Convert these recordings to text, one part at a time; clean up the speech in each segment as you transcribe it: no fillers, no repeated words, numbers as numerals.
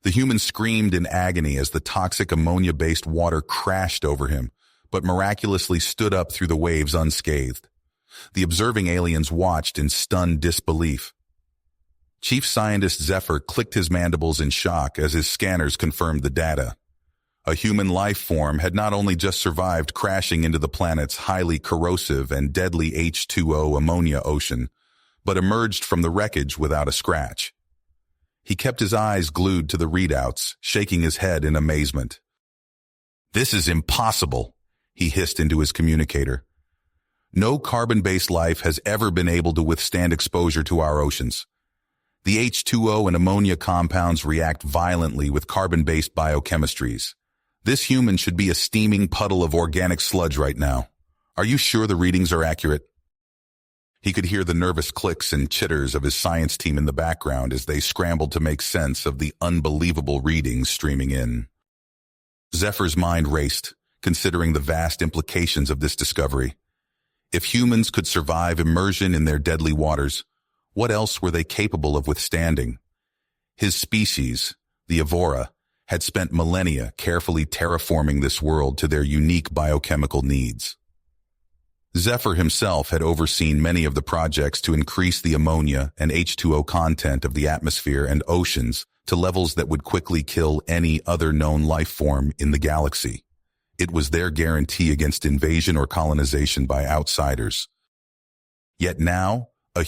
The human screamed in agony as the toxic ammonia-based water crashed over him, but miraculously stood up through the waves unscathed. The observing aliens watched in stunned disbelief. Chief Scientist Zephyr clicked his mandibles in shock as his scanners confirmed the data. A human life form had not only just survived crashing into the planet's highly corrosive and deadly H2O ammonia ocean, but emerged from the wreckage without a scratch. He kept his eyes glued to the readouts, shaking his head in amazement. "This is impossible," he hissed into his communicator. "No carbon-based life has ever been able to withstand exposure to our oceans. The H2O and ammonia compounds react violently with carbon-based biochemistries. This human should be a steaming puddle of organic sludge right now. Are you sure the readings are accurate?" He could hear the nervous clicks and chitters of his science team in the background as they scrambled to make sense of the unbelievable readings streaming in. Zephyr's mind raced, considering the vast implications of this discovery. If humans could survive immersion in their deadly waters, what else were they capable of withstanding? His species, the Evora, had spent millennia carefully terraforming this world to their unique biochemical needs. Zephyr himself had overseen many of the projects to increase the ammonia and H2O content of the atmosphere and oceans to levels that would quickly kill any other known life form in the galaxy. It was their guarantee against invasion or colonization by outsiders. Yet now, a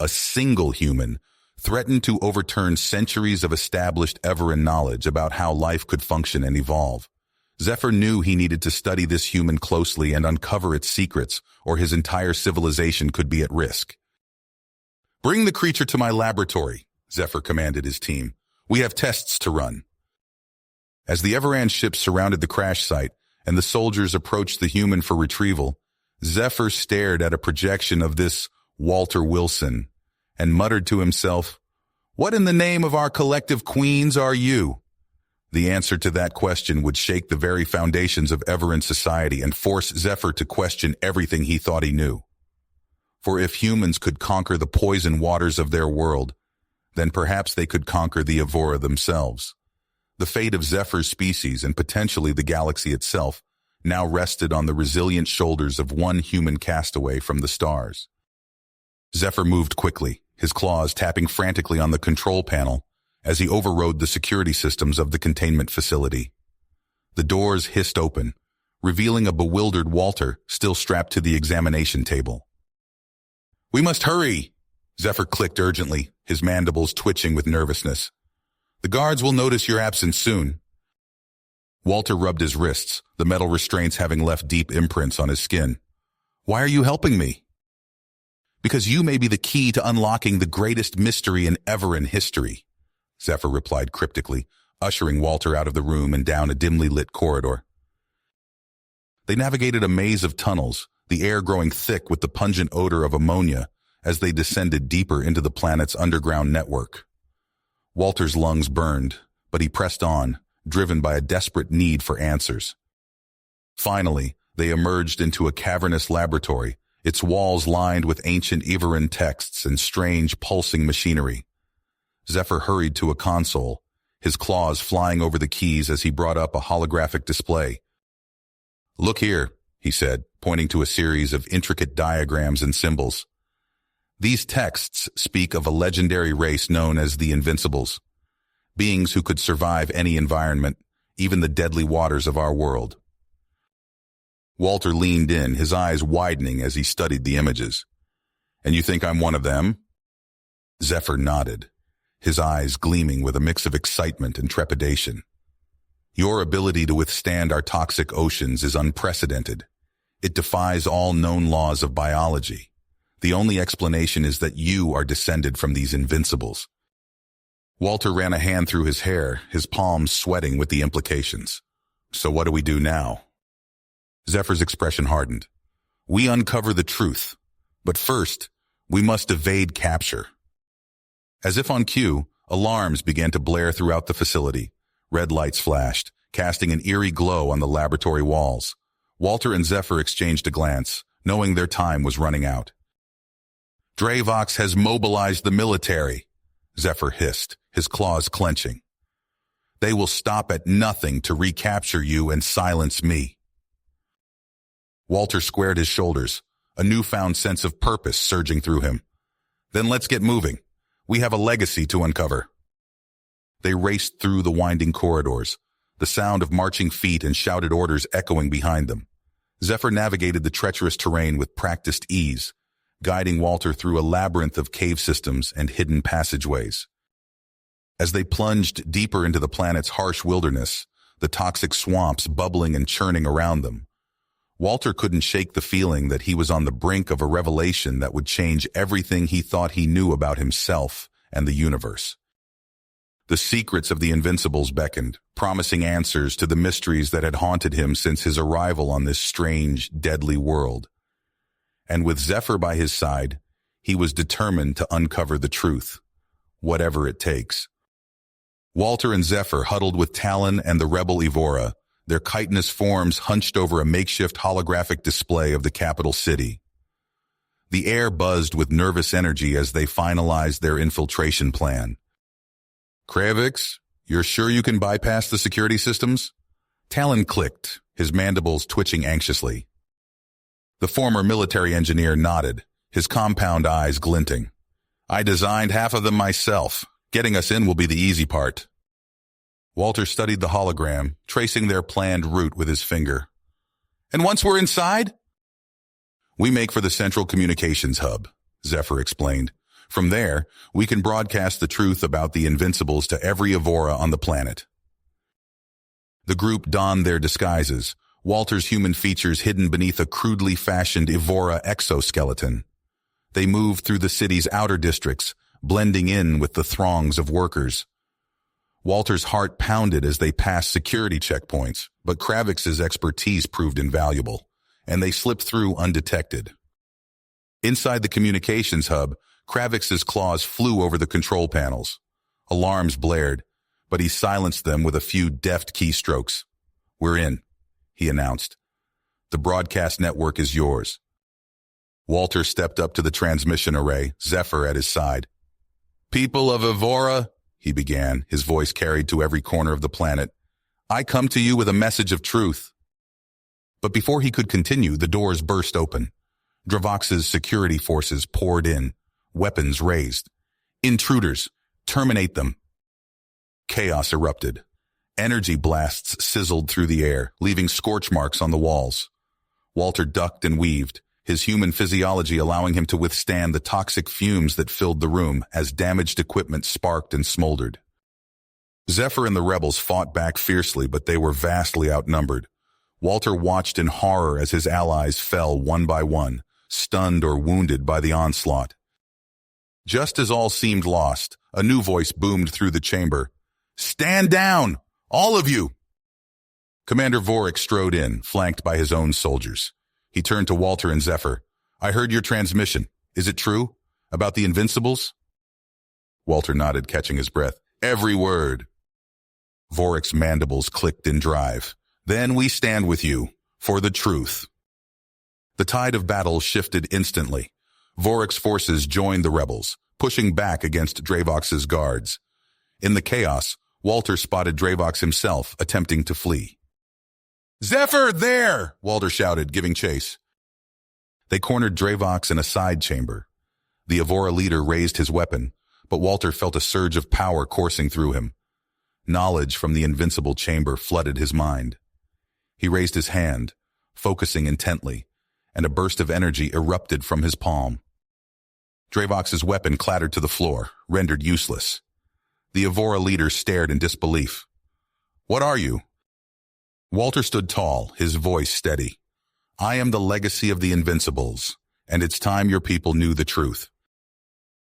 single human, threatened to overturn centuries of established Everan knowledge about how life could function and evolve. Zephyr knew he needed to study this human closely and uncover its secrets, or his entire civilization could be at risk. "Bring the creature to my laboratory," Zephyr commanded his team. "We have tests to run." As the Everan ships surrounded the crash site and the soldiers approached the human for retrieval, Zephyr stared at a projection of this Walter Wilson and muttered to himself, "What in the name of our collective queens are you?" The answer to that question would shake the very foundations of Everan society and force Zephyr to question everything he thought he knew. For if humans could conquer the poison waters of their world, then perhaps they could conquer the Evora themselves. The fate of Zephyr's species and potentially the galaxy itself now rested on the resilient shoulders of one human castaway from the stars. Zephyr moved quickly, his claws tapping frantically on the control panel as he overrode the security systems of the containment facility. The doors hissed open, revealing a bewildered Walter still strapped to the examination table. "We must hurry!" Zephyr clicked urgently, his mandibles twitching with nervousness. "The guards will notice your absence soon." Walter rubbed his wrists, the metal restraints having left deep imprints on his skin. "Why are you helping me?" "Because you may be the key to unlocking the greatest mystery in Everan history," Zephyr replied cryptically, ushering Walter out of the room and down a dimly lit corridor. They navigated a maze of tunnels, the air growing thick with the pungent odor of ammonia as they descended deeper into the planet's underground network. Walter's lungs burned, but he pressed on, driven by a desperate need for answers. Finally, they emerged into a cavernous laboratory, its walls lined with ancient Everan texts and strange pulsing machinery. Zephyr hurried to a console, his claws flying over the keys as he brought up a holographic display. "Look here," he said, pointing to a series of intricate diagrams and symbols. "These texts speak of a legendary race known as the Invincibles, beings who could survive any environment, even the deadly waters of our world." Walter leaned in, his eyes widening as he studied the images. "And you think I'm one of them?" Zephyr nodded, his eyes gleaming with a mix of excitement and trepidation. "Your ability to withstand our toxic oceans is unprecedented. It defies all known laws of biology. The only explanation is that you are descended from these Invincibles." Walter ran a hand through his hair, his palms sweating with the implications. "So what do we do now?" Zephyr's expression hardened. "We uncover the truth, but first, we must evade capture." As if on cue, alarms began to blare throughout the facility. Red lights flashed, casting an eerie glow on the laboratory walls. Walter and Zephyr exchanged a glance, knowing their time was running out. "Dravox has mobilized the military," Zephyr hissed, his claws clenching. They will stop at nothing to recapture you and silence me." Walter squared his shoulders, a newfound sense of purpose surging through him. "Then let's get moving. We have a legacy to uncover." They raced through the winding corridors, the sound of marching feet and shouted orders echoing behind them. Zephyr navigated the treacherous terrain with practiced ease, guiding Walter through a labyrinth of cave systems and hidden passageways. As they plunged deeper into the planet's harsh wilderness, the toxic swamps bubbling and churning around them, Walter couldn't shake the feeling that he was on the brink of a revelation that would change everything he thought he knew about himself and the universe. The secrets of the Invincibles beckoned, promising answers to the mysteries that had haunted him since his arrival on this strange, deadly world. And with Zephyr by his side, he was determined to uncover the truth, whatever it takes. Walter and Zephyr huddled with Talon and the rebel Evora, their chitinous forms hunched over a makeshift holographic display of the capital city. The air buzzed with nervous energy as they finalized their infiltration plan. "Kravix, you're sure you can bypass the security systems?" Talon clicked, his mandibles twitching anxiously. The former military engineer nodded, his compound eyes glinting. "I designed half of them myself. Getting us in will be the easy part." Walter studied the hologram, tracing their planned route with his finger. "And once we're inside?" "We make for the central communications hub," Zephyr explained. "From there, we can broadcast the truth about the Invincibles to every Evora on the planet." The group donned their disguises, Walter's human features hidden beneath a crudely fashioned Evora exoskeleton. They moved through the city's outer districts, blending in with the throngs of workers. Walter's heart pounded as they passed security checkpoints, but Kravix's expertise proved invaluable, and they slipped through undetected. Inside the communications hub, Kravix's claws flew over the control panels. Alarms blared, but he silenced them with a few deft keystrokes. "We're in," he announced. "The broadcast network is yours." Walter stepped up to the transmission array, Zephyr at his side. "People of Evora," he began, his voice carried to every corner of the planet, "I come to you with a message of truth." But before he could continue, the doors burst open. Dravox's security forces poured in, weapons raised. "Intruders! Terminate them!" Chaos erupted. Energy blasts sizzled through the air, leaving scorch marks on the walls. Walter ducked and weaved, his human physiology allowing him to withstand the toxic fumes that filled the room as damaged equipment sparked and smoldered. Zephyr and the rebels fought back fiercely, but they were vastly outnumbered. Walter watched in horror as his allies fell one by one, stunned or wounded by the onslaught. Just as all seemed lost, a new voice boomed through the chamber. "Stand down! All of you!" Commander Vorik strode in, flanked by his own soldiers. He turned to Walter and Zephyr. "I heard your transmission. Is it true? About the Invincibles?" Walter nodded, catching his breath. "Every word." Vorik's mandibles clicked in drive. "Then we stand with you, for the truth." The tide of battle shifted instantly. Vorik's forces joined the rebels, pushing back against Dravox's guards. In the chaos, Walter spotted Dravox himself, attempting to flee. "Zephyr, there!" Walter shouted, giving chase. They cornered Dravox in a side chamber. The Evora leader raised his weapon, but Walter felt a surge of power coursing through him. Knowledge from the invincible chamber flooded his mind. He raised his hand, focusing intently, and a burst of energy erupted from his palm. Dravox's weapon clattered to the floor, rendered useless. The Evora leader stared in disbelief. "What are you?" Walter stood tall, his voice steady. "I am the legacy of the Invincibles, and it's time your people knew the truth."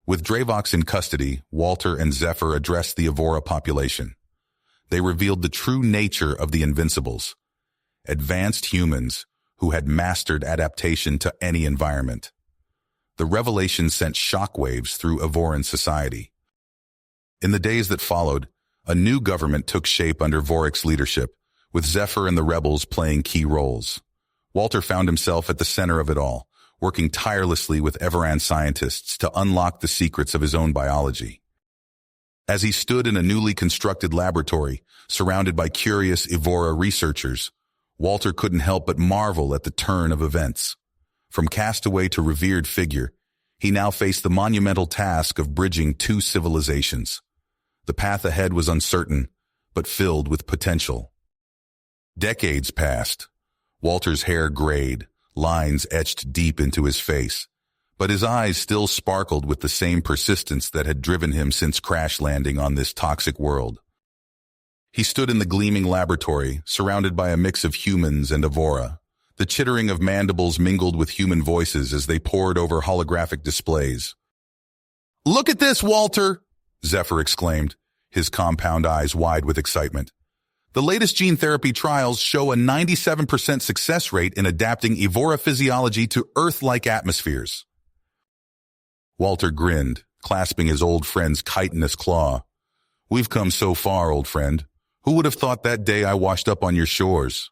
With Dravox in custody, Walter and Zephyr addressed the Evora population. They revealed the true nature of the Invincibles, advanced humans who had mastered adaptation to any environment. The revelation sent shockwaves through Evoran society. In the days that followed, a new government took shape under Vorik's leadership, with Zephyr and the rebels playing key roles. Walter found himself at the center of it all, working tirelessly with Everan scientists to unlock the secrets of his own biology. As he stood in a newly constructed laboratory, surrounded by curious Evora researchers, Walter couldn't help but marvel at the turn of events. From castaway to revered figure, he now faced the monumental task of bridging two civilizations. The path ahead was uncertain, but filled with potential. Decades passed. Walter's hair grayed, lines etched deep into his face, but his eyes still sparkled with the same persistence that had driven him since crash landing on this toxic world. He stood in the gleaming laboratory, surrounded by a mix of humans and Evora. The chittering of mandibles mingled with human voices as they pored over holographic displays. "Look at this, Walter!" Zephyr exclaimed, his compound eyes wide with excitement. "The latest gene therapy trials show a 97% success rate in adapting Evora physiology to Earth-like atmospheres." Walter grinned, clasping his old friend's chitinous claw. "We've come so far, old friend. Who would have thought that day I washed up on your shores?"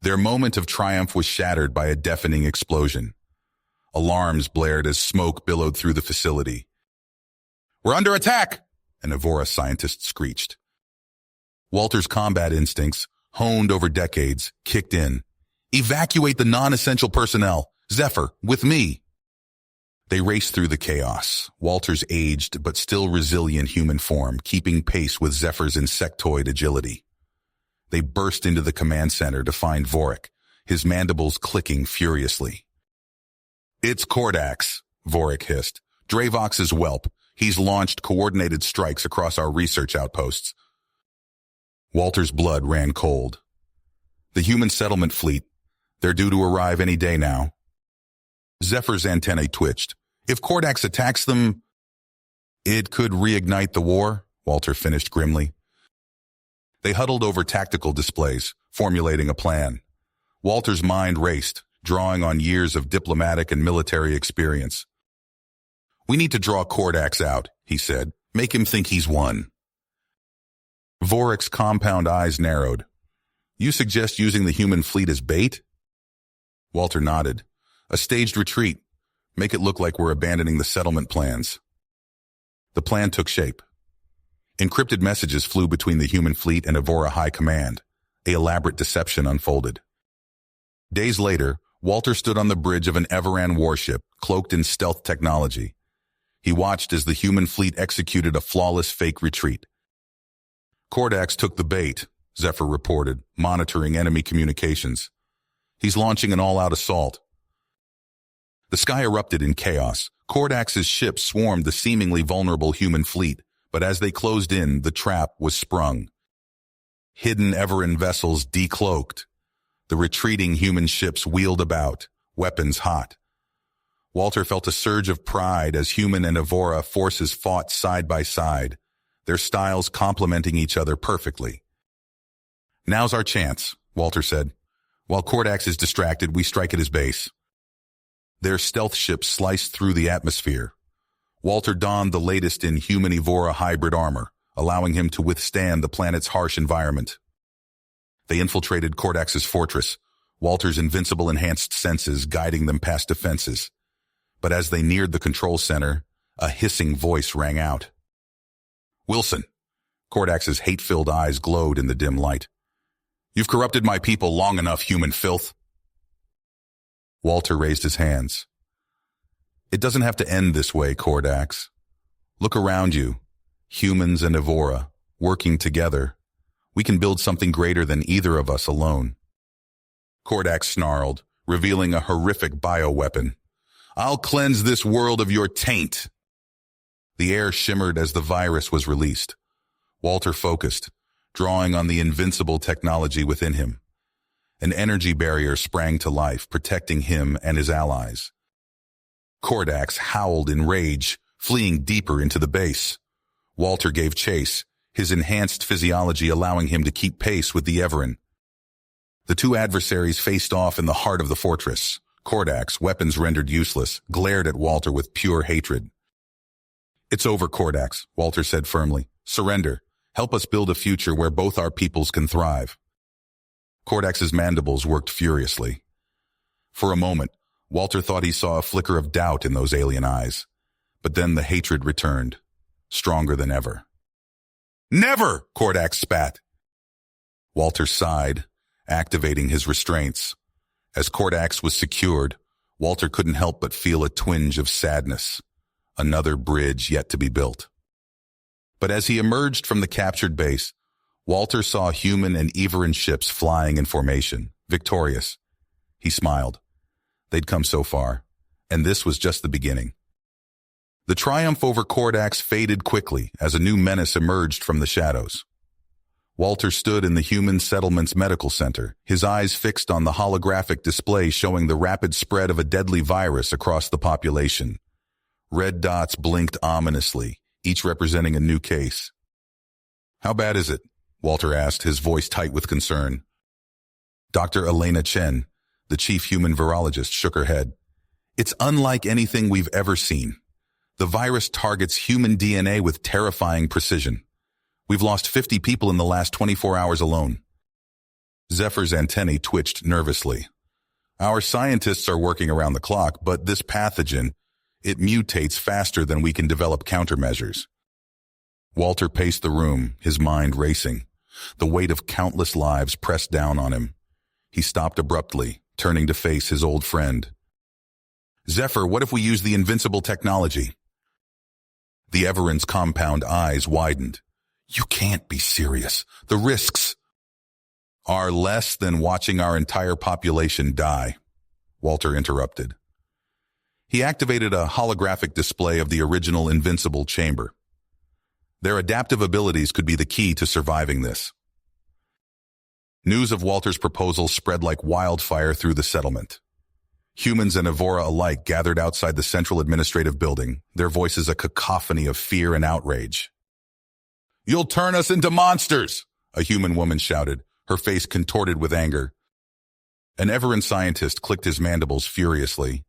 Their moment of triumph was shattered by a deafening explosion. Alarms blared as smoke billowed through the facility. "We're under attack!" an Evora scientist screeched. Walter's combat instincts, honed over decades, kicked in. "Evacuate the non-essential personnel. Zephyr, with me!" They raced through the chaos, Walter's aged but still resilient human form keeping pace with Zephyr's insectoid agility. They burst into the command center to find Vorik, his mandibles clicking furiously. "It's Kordax," Vorik hissed. "Dravox's whelp. He's launched coordinated strikes across our research outposts." Walter's blood ran cold. "The human settlement fleet. They're due to arrive any day now." Zephyr's antennae twitched. "If Kordax attacks them, it could reignite the war," Walter finished grimly. They huddled over tactical displays, formulating a plan. Walter's mind raced, drawing on years of diplomatic and military experience. "We need to draw Kordax out," he said. "Make him think he's won." Vorik's compound eyes narrowed. "You suggest using the human fleet as bait?" Walter nodded. "A staged retreat. Make it look like we're abandoning the settlement plans." The plan took shape. Encrypted messages flew between the human fleet and Evora High Command. An elaborate deception unfolded. Days later, Walter stood on the bridge of an Everan warship, cloaked in stealth technology. He watched as the human fleet executed a flawless fake retreat. "Kordax took the bait," Zephyr reported, monitoring enemy communications. "He's launching an all-out assault." The sky erupted in chaos. Kordax's ships swarmed the seemingly vulnerable human fleet, but as they closed in, the trap was sprung. Hidden Everan vessels decloaked. The retreating human ships wheeled about, weapons hot. Walter felt a surge of pride as human and Evora forces fought side by side, their styles complementing each other perfectly. "Now's our chance," Walter said. "While Kordax is distracted, we strike at his base." Their stealth ships sliced through the atmosphere. Walter donned the latest in human Evora hybrid armor, allowing him to withstand the planet's harsh environment. They infiltrated Kordax's fortress, Walter's invincible enhanced senses guiding them past defenses. But as they neared the control center, a hissing voice rang out. "Wilson." Kordax's hate-filled eyes glowed in the dim light. "You've corrupted my people long enough, human filth." Walter raised his hands. "It doesn't have to end this way, Kordax. Look around you. Humans and Evora, working together. We can build something greater than either of us alone." Kordax snarled, revealing a horrific bioweapon. "I'll cleanse this world of your taint." The air shimmered as the virus was released. Walter focused, drawing on the invincible technology within him. An energy barrier sprang to life, protecting him and his allies. Kordax howled in rage, fleeing deeper into the base. Walter gave chase, his enhanced physiology allowing him to keep pace with the Everan. The two adversaries faced off in the heart of the fortress. Kordax, weapons rendered useless, glared at Walter with pure hatred. "It's over, Kordax," Walter said firmly. "Surrender. Help us build a future where both our peoples can thrive." Kordax's mandibles worked furiously. For a moment, Walter thought he saw a flicker of doubt in those alien eyes. But then the hatred returned. stronger than ever. Never! Kordak spat. Walter sighed, activating his restraints. As Kordax was secured, Walter couldn't help but feel a twinge of sadness. Another bridge yet to be built. But as he emerged from the captured base, Walter saw human and Everan ships flying in formation, victorious. He smiled. They'd come so far, and this was just the beginning. The triumph over Kordax faded quickly as a new menace emerged from the shadows. Walter stood in the human settlement's medical center, his eyes fixed on the holographic display showing the rapid spread of a deadly virus across the population. Red dots blinked ominously, each representing a new case. "How bad is it?" Walter asked, his voice tight with concern. Dr. Elena Chen, the chief human virologist, shook her head. "It's unlike anything we've ever seen. The virus targets human DNA with terrifying precision. We've lost 50 people in the last 24 hours alone." Zephyr's antennae twitched nervously. "Our scientists are working around the clock, but this pathogen, it mutates faster than we can develop countermeasures." Walter paced the room, his mind racing. The weight of countless lives pressed down on him. He stopped abruptly, turning to face his old friend. "Zephyr, what if we use the invincible technology?" The Everan's compound eyes widened. "You can't be serious. The risks are less than watching our entire population die," Walter interrupted. He activated a holographic display of the original invincible chamber. Their adaptive abilities could be the key to surviving this. News of Walter's proposal spread like wildfire through the settlement. Humans and Evora alike gathered outside the central administrative building, their voices a cacophony of fear and outrage. "You'll turn us into monsters!" a human woman shouted, her face contorted with anger. An Everan scientist clicked his mandibles furiously.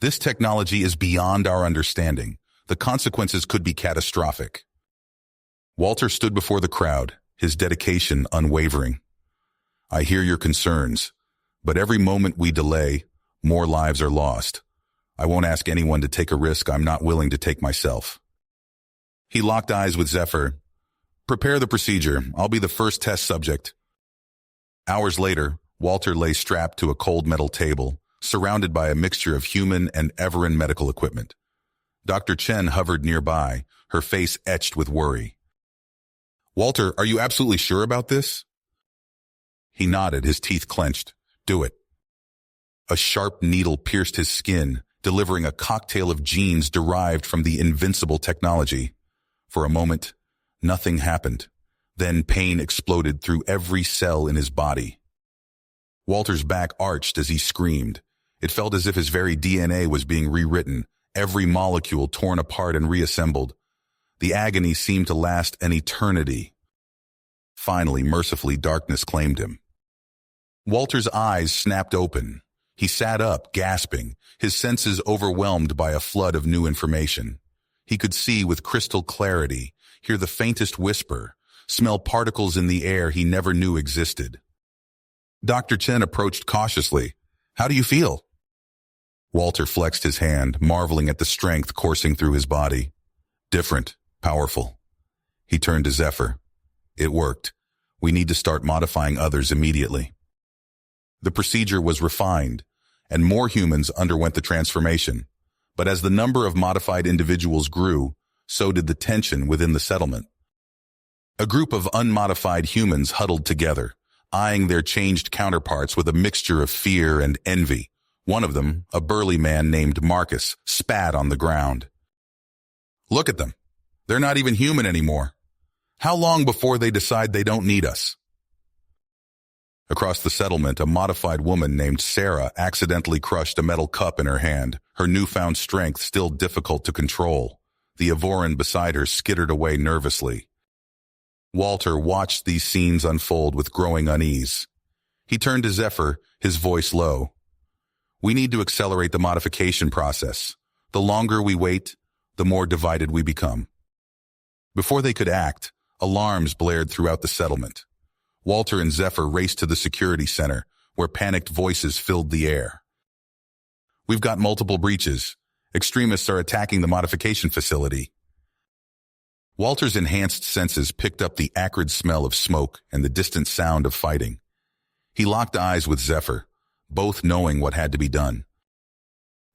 "This technology is beyond our understanding. The consequences could be catastrophic." Walter stood before the crowd, his dedication unwavering. "I hear your concerns, but every moment we delay, more lives are lost. I won't ask anyone to take a risk I'm not willing to take myself." He locked eyes with Zephyr. "Prepare the procedure. I'll be the first test subject." Hours later, Walter lay strapped to a cold metal table, surrounded by a mixture of human and Everan medical equipment. Dr. Chen hovered nearby, her face etched with worry. "Walter, are you absolutely sure about this?" He nodded, his teeth clenched. "Do it." A sharp needle pierced his skin, delivering a cocktail of genes derived from the invincible technology. For a moment, nothing happened. Then pain exploded through every cell in his body. Walter's back arched as he screamed. It felt as if his very DNA was being rewritten, every molecule torn apart and reassembled. The agony seemed to last an eternity. Finally, mercifully, darkness claimed him. Walter's eyes snapped open. He sat up, gasping, his senses overwhelmed by a flood of new information. He could see with crystal clarity, hear the faintest whisper, smell particles in the air he never knew existed. Dr. Chen approached cautiously. "How do you feel?" Walter flexed his hand, marveling at the strength coursing through his body. "Different, powerful." He turned to Zephyr. "It worked. We need to start modifying others immediately." The procedure was refined, and more humans underwent the transformation. But as the number of modified individuals grew, so did the tension within the settlement. A group of unmodified humans huddled together, eyeing their changed counterparts with a mixture of fear and envy. One of them, a burly man named Marcus, spat on the ground. "Look at them. They're not even human anymore. How long before they decide they don't need us?" Across the settlement, a modified woman named Sarah accidentally crushed a metal cup in her hand, her newfound strength still difficult to control. The Evoran beside her skittered away nervously. Walter watched these scenes unfold with growing unease. He turned to Zephyr, his voice low. "We need to accelerate the modification process. The longer we wait, the more divided we become." Before they could act, alarms blared throughout the settlement. Walter and Zephyr raced to the security center, where panicked voices filled the air. "We've got multiple breaches. Extremists are attacking the modification facility." Walter's enhanced senses picked up the acrid smell of smoke and the distant sound of fighting. He locked eyes with Zephyr, both knowing what had to be done.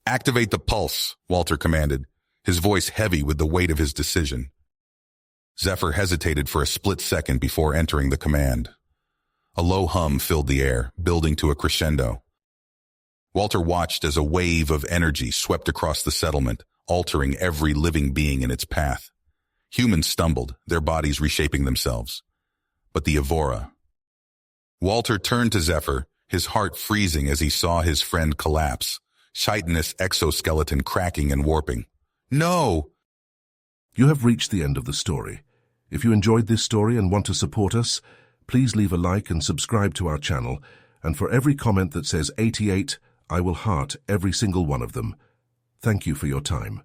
"Activate the pulse," Walter commanded, his voice heavy with the weight of his decision. Zephyr hesitated for a split second before entering the command. A low hum filled the air, building to a crescendo. Walter watched as a wave of energy swept across the settlement, altering every living being in its path. Humans stumbled, their bodies reshaping themselves. But the Evora. Walter turned to Zephyr, his heart freezing as he saw his friend collapse, chitinous exoskeleton cracking and warping. "No!" You have reached the end of the story. If you enjoyed this story and want to support us, please leave a like and subscribe to our channel, and for every comment that says 88, I will heart every single one of them. Thank you for your time.